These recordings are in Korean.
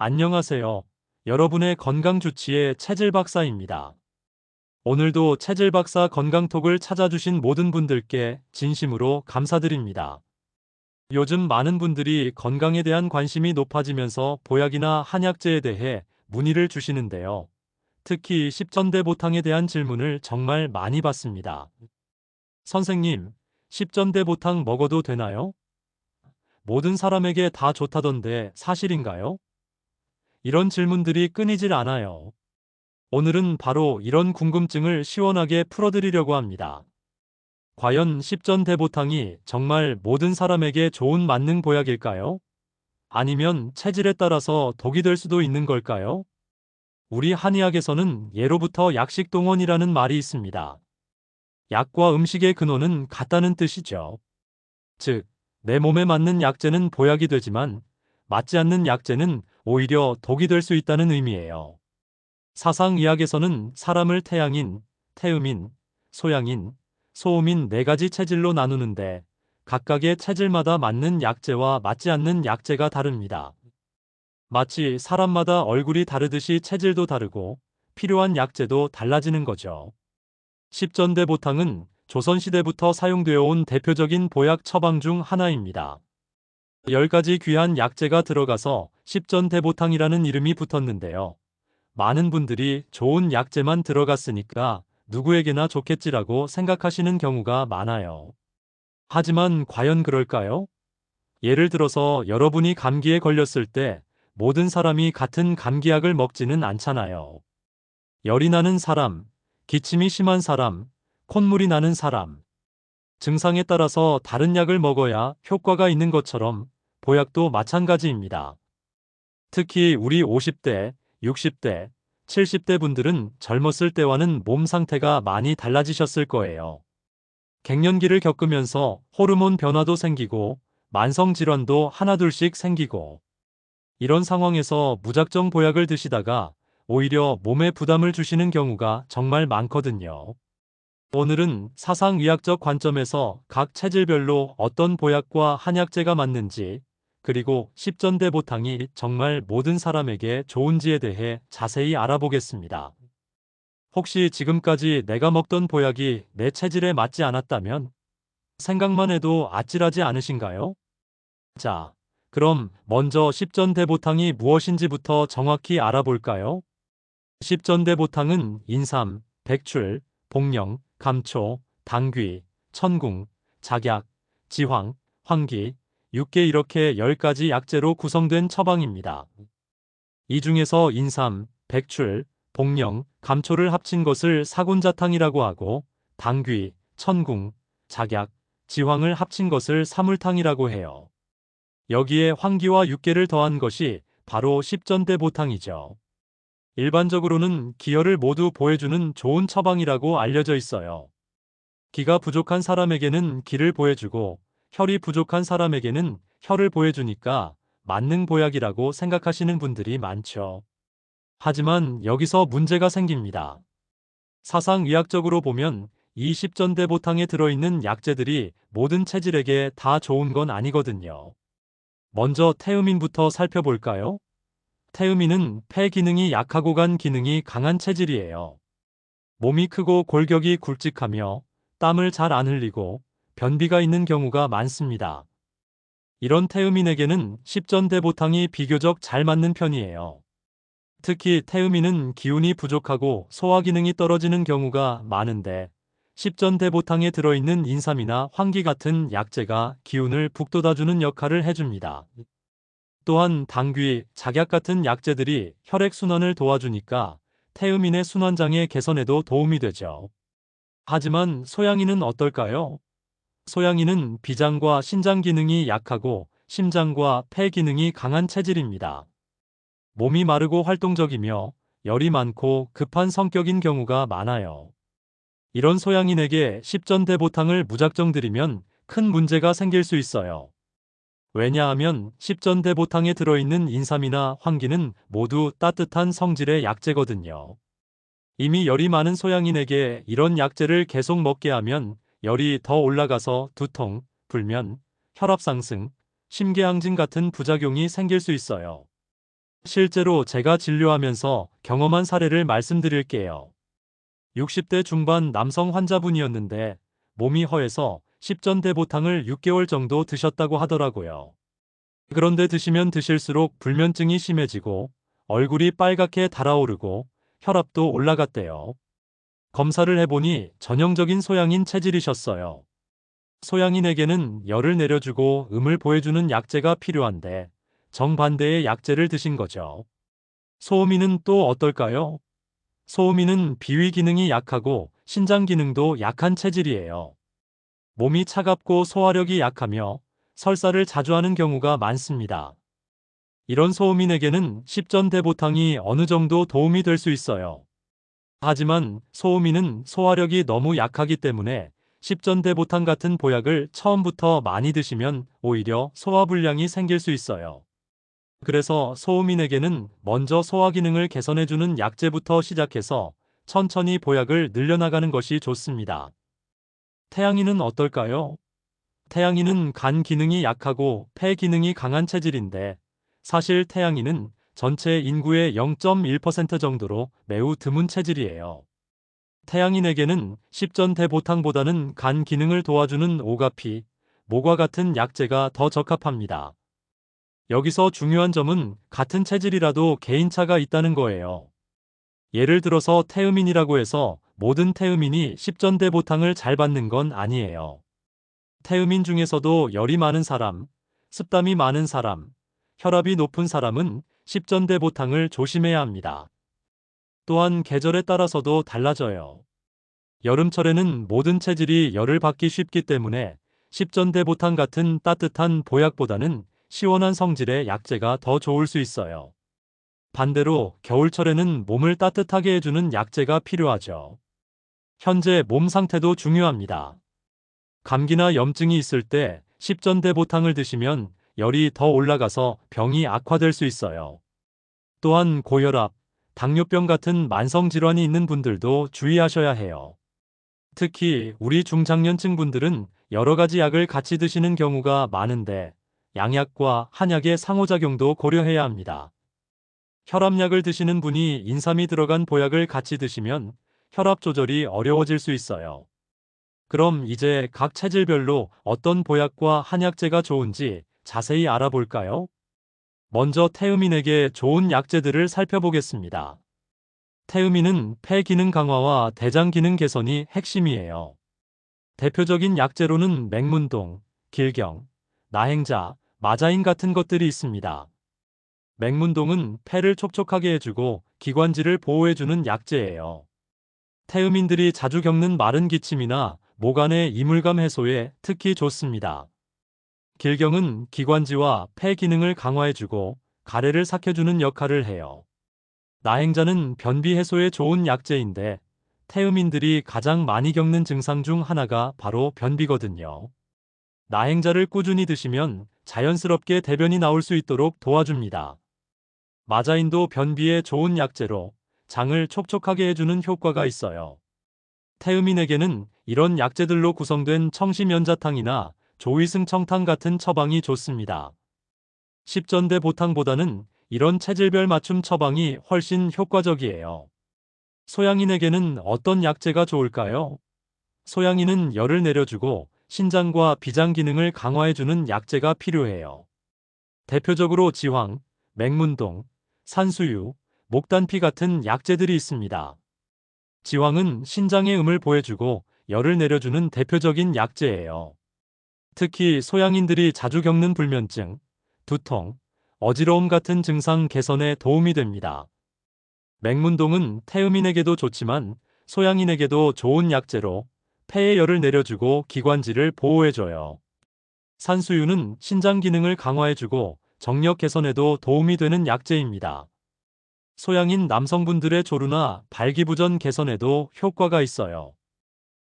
안녕하세요. 여러분의 건강 주치의 체질 박사입니다. 오늘도 체질 박사 건강톡을 찾아주신 모든 분들께 진심으로 감사드립니다. 요즘 많은 분들이 건강에 대한 관심이 높아지면서 보약이나 한약재에 대해 문의를 주시는데요. 특히 십전대보탕에 대한 질문을 정말 많이 받습니다. 선생님, 십전대보탕 먹어도 되나요? 모든 사람에게 다 좋다던데 사실인가요? 이런 질문들이 끊이질 않아요. 오늘은 바로 이런 궁금증을 시원하게 풀어드리려고 합니다. 과연 십전대보탕이 정말 모든 사람에게 좋은 만능 보약일까요? 아니면 체질에 따라서 독이 될 수도 있는 걸까요? 우리 한의학에서는 예로부터 약식동원이라는 말이 있습니다. 약과 음식의 근원은 같다는 뜻이죠. 즉, 내 몸에 맞는 약재는 보약이 되지만 맞지 않는 약재는 오히려 독이 될 수 있다는 의미예요. 사상의학에서는 사람을 태양인, 태음인, 소양인, 소음인 네 가지 체질로 나누는데 각각의 체질마다 맞는 약재와 맞지 않는 약재가 다릅니다. 마치 사람마다 얼굴이 다르듯이 체질도 다르고 필요한 약재도 달라지는 거죠. 십전대보탕은 조선시대부터 사용되어 온 대표적인 보약 처방 중 하나입니다. 10가지 귀한 약재가 들어가서 십전대보탕이라는 이름이 붙었는데요. 많은 분들이 좋은 약재만 들어갔으니까 누구에게나 좋겠지라고 생각하시는 경우가 많아요. 하지만 과연 그럴까요? 예를 들어서 여러분이 감기에 걸렸을 때 모든 사람이 같은 감기약을 먹지는 않잖아요. 열이 나는 사람, 기침이 심한 사람, 콧물이 나는 사람, 증상에 따라서 다른 약을 먹어야 효과가 있는 것처럼 보약도 마찬가지입니다. 특히 우리 50대, 60대, 70대 분들은 젊었을 때와는 몸 상태가 많이 달라지셨을 거예요. 갱년기를 겪으면서 호르몬 변화도 생기고 만성 질환도 하나둘씩 생기고 이런 상황에서 무작정 보약을 드시다가 오히려 몸에 부담을 주시는 경우가 정말 많거든요. 오늘은 사상의학적 관점에서 각 체질별로 어떤 보약과 한약재가 맞는지, 그리고 십전대보탕이 정말 모든 사람에게 좋은지에 대해 자세히 알아보겠습니다. 혹시 지금까지 내가 먹던 보약이 내 체질에 맞지 않았다면 생각만 해도 아찔하지 않으신가요? 자, 그럼 먼저 십전대보탕이 무엇인지부터 정확히 알아볼까요? 십전대보탕은 인삼, 백출, 복령, 감초, 당귀, 천궁, 작약, 지황, 황기, 육개 이렇게 10가지 약재로 구성된 처방입니다. 이 중에서 인삼, 백출, 복령, 감초를 합친 것을 사군자탕이라고 하고 당귀, 천궁, 작약, 지황을 합친 것을 사물탕이라고 해요. 여기에 황기와 육개를 더한 것이 바로 십전대보탕이죠. 일반적으로는 기혈을 모두 보해주는 좋은 처방이라고 알려져 있어요. 기가 부족한 사람에게는 기를 보해주고 혈이 부족한 사람에게는 혈을 보해주니까 만능 보약이라고 생각하시는 분들이 많죠. 하지만 여기서 문제가 생깁니다. 사상의학적으로 보면 이 십전대보탕에 들어있는 약재들이 모든 체질에게 다 좋은 건 아니거든요. 먼저 태음인부터 살펴볼까요? 태음인은 폐 기능이 약하고 간 기능이 강한 체질이에요. 몸이 크고 골격이 굵직하며 땀을 잘 안 흘리고 변비가 있는 경우가 많습니다. 이런 태음인에게는 십전대보탕이 비교적 잘 맞는 편이에요. 특히 태음인은 기운이 부족하고 소화 기능이 떨어지는 경우가 많은데 십전대보탕에 들어있는 인삼이나 황기 같은 약재가 기운을 북돋아주는 역할을 해줍니다. 또한 당귀, 작약 같은 약재들이 혈액순환을 도와주니까 태음인의 순환장애 개선에도 도움이 되죠. 하지만 소양인은 어떨까요? 소양인은 비장과 신장 기능이 약하고 심장과 폐 기능이 강한 체질입니다. 몸이 마르고 활동적이며 열이 많고 급한 성격인 경우가 많아요. 이런 소양인에게 십전대보탕을 무작정 들이면 큰 문제가 생길 수 있어요. 왜냐하면 십전대보탕에 들어있는 인삼이나 황기는 모두 따뜻한 성질의 약재거든요. 이미 열이 많은 소양인에게 이런 약재를 계속 먹게 하면 열이 더 올라가서 두통, 불면, 혈압 상승, 심계항진 같은 부작용이 생길 수 있어요. 실제로 제가 진료하면서 경험한 사례를 말씀드릴게요. 60대 중반 남성 환자분이었는데 몸이 허해서 십전대보탕을 6개월 정도 드셨다고 하더라고요. 그런데 드시면 드실수록 불면증이 심해지고 얼굴이 빨갛게 달아오르고 혈압도 올라갔대요. 검사를 해보니 전형적인 소양인 체질이셨어요. 소양인에게는 열을 내려주고 음을 보여주는 약재가 필요한데 정반대의 약재를 드신 거죠. 소음인은 또 어떨까요? 소음인은 비위 기능이 약하고 신장 기능도 약한 체질이에요. 몸이 차갑고 소화력이 약하며 설사를 자주 하는 경우가 많습니다. 이런 소음인에게는 십전대보탕이 어느 정도 도움이 될 수 있어요. 하지만 소음인은 소화력이 너무 약하기 때문에 십전대보탕 같은 보약을 처음부터 많이 드시면 오히려 소화불량이 생길 수 있어요. 그래서 소음인에게는 먼저 소화 기능을 개선해주는 약재부터 시작해서 천천히 보약을 늘려나가는 것이 좋습니다. 태양인은 어떨까요? 태양인은 간 기능이 약하고 폐 기능이 강한 체질인데 사실 태양인은 전체 인구의 0.1% 정도로 매우 드문 체질이에요. 태양인에게는 십전대보탕보다는 간 기능을 도와주는 오가피, 모과 같은 약재가 더 적합합니다. 여기서 중요한 점은 같은 체질이라도 개인차가 있다는 거예요. 예를 들어서 태음인이라고 해서 모든 태음인이 십전대보탕을 잘 받는 건 아니에요. 태음인 중에서도 열이 많은 사람, 습담이 많은 사람, 혈압이 높은 사람은 십전대보탕을 조심해야 합니다. 또한 계절에 따라서도 달라져요. 여름철에는 모든 체질이 열을 받기 쉽기 때문에 십전대보탕 같은 따뜻한 보약보다는 시원한 성질의 약재가 더 좋을 수 있어요. 반대로 겨울철에는 몸을 따뜻하게 해주는 약재가 필요하죠. 현재 몸 상태도 중요합니다. 감기나 염증이 있을 때 십전대보탕을 드시면 열이 더 올라가서 병이 악화될 수 있어요. 또한 고혈압, 당뇨병 같은 만성질환이 있는 분들도 주의하셔야 해요. 특히 우리 중장년층 분들은 여러 가지 약을 같이 드시는 경우가 많은데 양약과 한약의 상호작용도 고려해야 합니다. 혈압약을 드시는 분이 인삼이 들어간 보약을 같이 드시면 혈압 조절이 어려워질 수 있어요. 그럼 이제 각 체질별로 어떤 보약과 한약재가 좋은지 자세히 알아볼까요? 먼저 태음인에게 좋은 약재들을 살펴보겠습니다. 태음인은 폐 기능 강화와 대장 기능 개선이 핵심이에요. 대표적인 약재로는 맹문동, 길경, 나행자, 마자인 같은 것들이 있습니다. 맹문동은 폐를 촉촉하게 해주고 기관지를 보호해주는 약재예요. 태음인들이 자주 겪는 마른 기침이나 목 안의 이물감 해소에 특히 좋습니다. 길경은 기관지와 폐 기능을 강화해주고 가래를 삭혀주는 역할을 해요. 나행자는 변비 해소에 좋은 약재인데 태음인들이 가장 많이 겪는 증상 중 하나가 바로 변비거든요. 나행자를 꾸준히 드시면 자연스럽게 대변이 나올 수 있도록 도와줍니다. 마자인도 변비에 좋은 약재로 장을 촉촉하게 해주는 효과가 있어요. 태음인에게는 이런 약재들로 구성된 청심연자탕이나 조위승청탕 같은 처방이 좋습니다. 십전대보탕보다는 이런 체질별 맞춤 처방이 훨씬 효과적이에요. 소양인에게는 어떤 약재가 좋을까요? 소양인은 열을 내려주고 신장과 비장 기능을 강화해주는 약재가 필요해요. 대표적으로 지황, 맹문동, 산수유, 목단피 같은 약재들이 있습니다. 지황은 신장의 음을 보여주고 열을 내려주는 대표적인 약재예요. 특히 소양인들이 자주 겪는 불면증, 두통, 어지러움 같은 증상 개선에 도움이 됩니다. 맹문동은 태음인에게도 좋지만 소양인에게도 좋은 약재로 폐의 열을 내려주고 기관지를 보호해줘요. 산수유는 신장 기능을 강화해주고 정력 개선에도 도움이 되는 약재입니다. 소양인 남성분들의 조루나 발기부전 개선에도 효과가 있어요.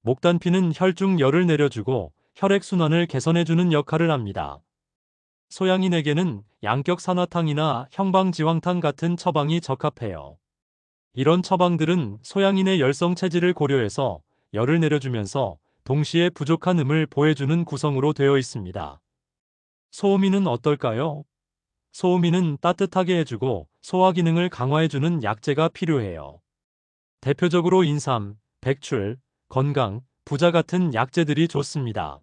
목단피는 혈중 열을 내려주고 혈액순환을 개선해주는 역할을 합니다. 소양인에게는 양격산화탕이나 형방지황탕 같은 처방이 적합해요. 이런 처방들은 소양인의 열성 체질을 고려해서 열을 내려주면서 동시에 부족한 음을 보해주는 구성으로 되어 있습니다. 소음인은 어떨까요? 소음이는 따뜻하게 해주고 소화 기능을 강화해주는 약재가 필요해요. 대표적으로 인삼, 백출, 건강, 부자 같은 약재들이 좋습니다.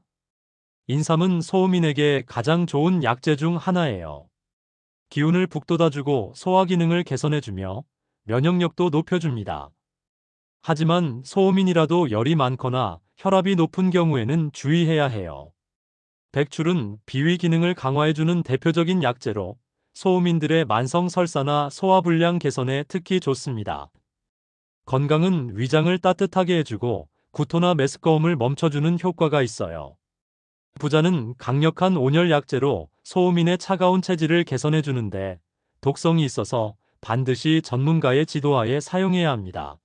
인삼은 소음인에게 가장 좋은 약재 중 하나예요. 기운을 북돋아주고 소화 기능을 개선해주며 면역력도 높여줍니다. 하지만 소음인이라도 열이 많거나 혈압이 높은 경우에는 주의해야 해요. 백출은 비위 기능을 강화해주는 대표적인 약재로 소음인들의 만성 설사나 소화불량 개선에 특히 좋습니다. 건강은 위장을 따뜻하게 해주고 구토나 메스꺼움을 멈춰주는 효과가 있어요. 부자는 강력한 온열 약재로 소음인의 차가운 체질을 개선해주는데 독성이 있어서 반드시 전문가의 지도하에 사용해야 합니다.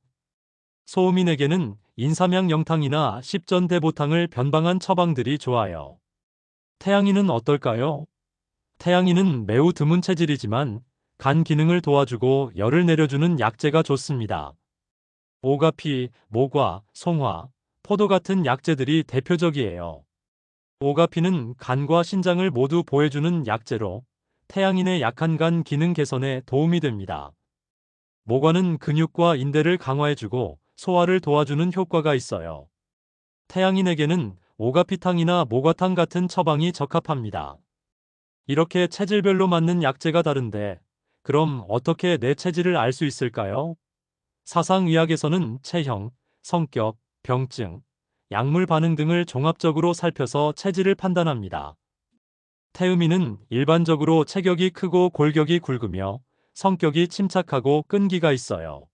소음인에게는 인삼향 영탕이나 십전대보탕을 변방한 처방들이 좋아요. 태양인은 어떨까요? 태양인은 매우 드문 체질이지만 간 기능을 도와주고 열을 내려주는 약재가 좋습니다. 오가피, 모과, 송화, 포도 같은 약재들이 대표적이에요. 오가피는 간과 신장을 모두 보호해주는 약재로 태양인의 약한 간 기능 개선에 도움이 됩니다. 모과는 근육과 인대를 강화해주고 소화를 도와주는 효과가 있어요. 태양인에게는 오가피탕이나 모과탕 같은 처방이 적합합니다. 이렇게 체질별로 맞는 약재가 다른데 그럼 어떻게 내 체질을 알 수 있을까요? 사상의학에서는 체형, 성격, 병증, 약물 반응 등을 종합적으로 살펴서 체질을 판단합니다. 태음인은 일반적으로 체격이 크고 골격이 굵으며 성격이 침착하고 끈기가 있어요.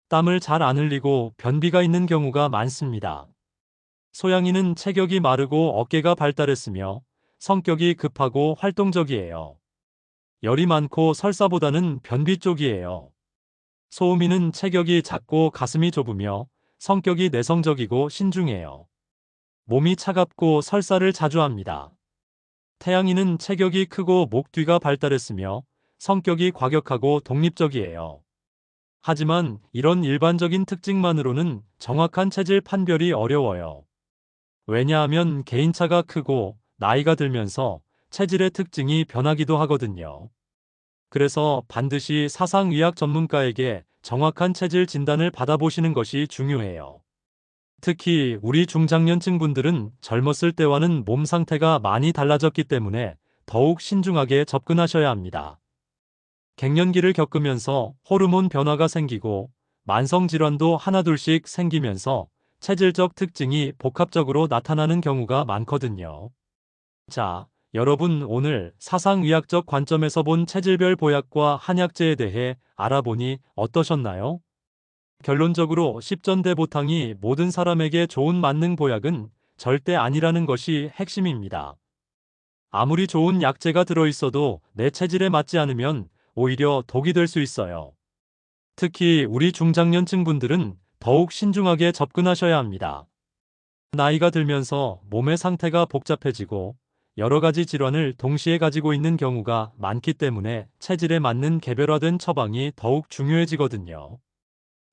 땀을 잘 안 흘리고 변비가 있는 경우가 많습니다. 소양인은 체격이 마르고 어깨가 발달했으며 성격이 급하고 활동적이에요. 열이 많고 설사보다는 변비 쪽이에요. 소음인은 체격이 작고 가슴이 좁으며 성격이 내성적이고 신중해요. 몸이 차갑고 설사를 자주 합니다. 태양인은 체격이 크고 목 뒤가 발달했으며 성격이 과격하고 독립적이에요. 하지만 이런 일반적인 특징만으로는 정확한 체질 판별이 어려워요. 왜냐하면 개인차가 크고 나이가 들면서 체질의 특징이 변하기도 하거든요. 그래서 반드시 사상의학 전문가에게 정확한 체질 진단을 받아보시는 것이 중요해요. 특히 우리 중장년층 분들은 젊었을 때와는 몸 상태가 많이 달라졌기 때문에 더욱 신중하게 접근하셔야 합니다. 갱년기를 겪으면서 호르몬 변화가 생기고 만성질환도 하나둘씩 생기면서 체질적 특징이 복합적으로 나타나는 경우가 많거든요. 자, 여러분 오늘 사상의학적 관점에서 본 체질별 보약과 한약재에 대해 알아보니 어떠셨나요? 결론적으로 십전대보탕이 모든 사람에게 좋은 만능 보약은 절대 아니라는 것이 핵심입니다. 아무리 좋은 약재가 들어있어도 내 체질에 맞지 않으면 오히려 독이 될 수 있어요. 특히 우리 중장년층 분들은 더욱 신중하게 접근하셔야 합니다. 나이가 들면서 몸의 상태가 복잡해지고 여러 가지 질환을 동시에 가지고 있는 경우가 많기 때문에 체질에 맞는 개별화된 처방이 더욱 중요해지거든요.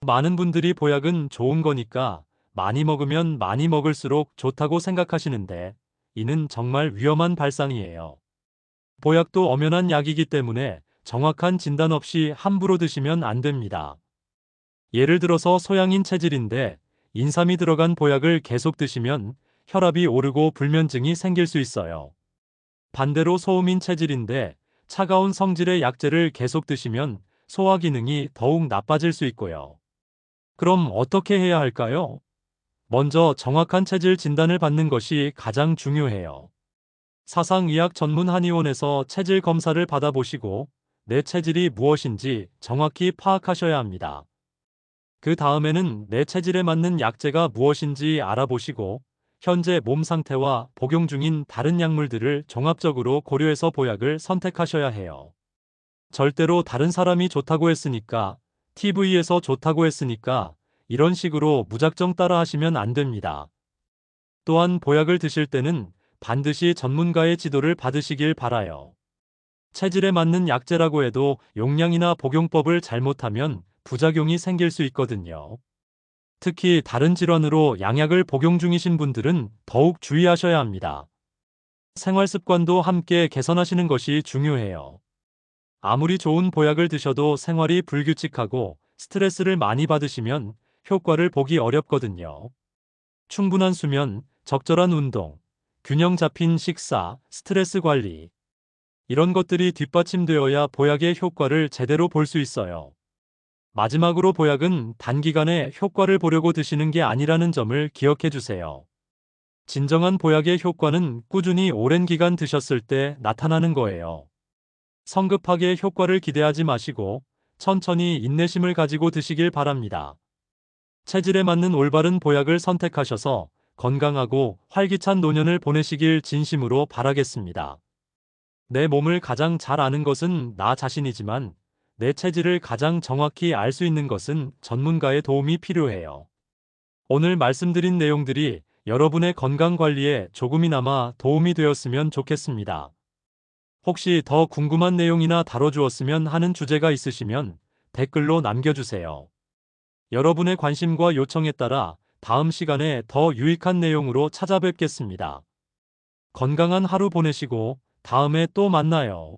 많은 분들이 보약은 좋은 거니까 많이 먹으면 많이 먹을수록 좋다고 생각하시는데 이는 정말 위험한 발상이에요. 보약도 엄연한 약이기 때문에 정확한 진단 없이 함부로 드시면 안 됩니다. 예를 들어서 소양인 체질인데 인삼이 들어간 보약을 계속 드시면 혈압이 오르고 불면증이 생길 수 있어요. 반대로 소음인 체질인데 차가운 성질의 약재를 계속 드시면 소화 기능이 더욱 나빠질 수 있고요. 그럼 어떻게 해야 할까요? 먼저 정확한 체질 진단을 받는 것이 가장 중요해요. 사상의학 전문 한의원에서 체질 검사를 받아보시고 내 체질이 무엇인지 정확히 파악하셔야 합니다. 그 다음에는 내 체질에 맞는 약재가 무엇인지 알아보시고 현재 몸 상태와 복용 중인 다른 약물들을 종합적으로 고려해서 보약을 선택하셔야 해요. 절대로 다른 사람이 좋다고 했으니까, TV에서 좋다고 했으니까 이런 식으로 무작정 따라 하시면 안 됩니다. 또한 보약을 드실 때는 반드시 전문가의 지도를 받으시길 바라요. 체질에 맞는 약재라고 해도 용량이나 복용법을 잘못하면 부작용이 생길 수 있거든요. 특히 다른 질환으로 양약을 복용 중이신 분들은 더욱 주의하셔야 합니다. 생활 습관도 함께 개선하시는 것이 중요해요. 아무리 좋은 보약을 드셔도 생활이 불규칙하고 스트레스를 많이 받으시면 효과를 보기 어렵거든요. 충분한 수면, 적절한 운동, 균형 잡힌 식사, 스트레스 관리. 이런 것들이 뒷받침되어야 보약의 효과를 제대로 볼 수 있어요. 마지막으로 보약은 단기간에 효과를 보려고 드시는 게 아니라는 점을 기억해 주세요. 진정한 보약의 효과는 꾸준히 오랜 기간 드셨을 때 나타나는 거예요. 성급하게 효과를 기대하지 마시고 천천히 인내심을 가지고 드시길 바랍니다. 체질에 맞는 올바른 보약을 선택하셔서 건강하고 활기찬 노년을 보내시길 진심으로 바라겠습니다. 내 몸을 가장 잘 아는 것은 나 자신이지만 내 체질을 가장 정확히 알 수 있는 것은 전문가의 도움이 필요해요. 오늘 말씀드린 내용들이 여러분의 건강 관리에 조금이나마 도움이 되었으면 좋겠습니다. 혹시 더 궁금한 내용이나 다뤄주었으면 하는 주제가 있으시면 댓글로 남겨주세요. 여러분의 관심과 요청에 따라 다음 시간에 더 유익한 내용으로 찾아뵙겠습니다. 건강한 하루 보내시고 다음에 또 만나요.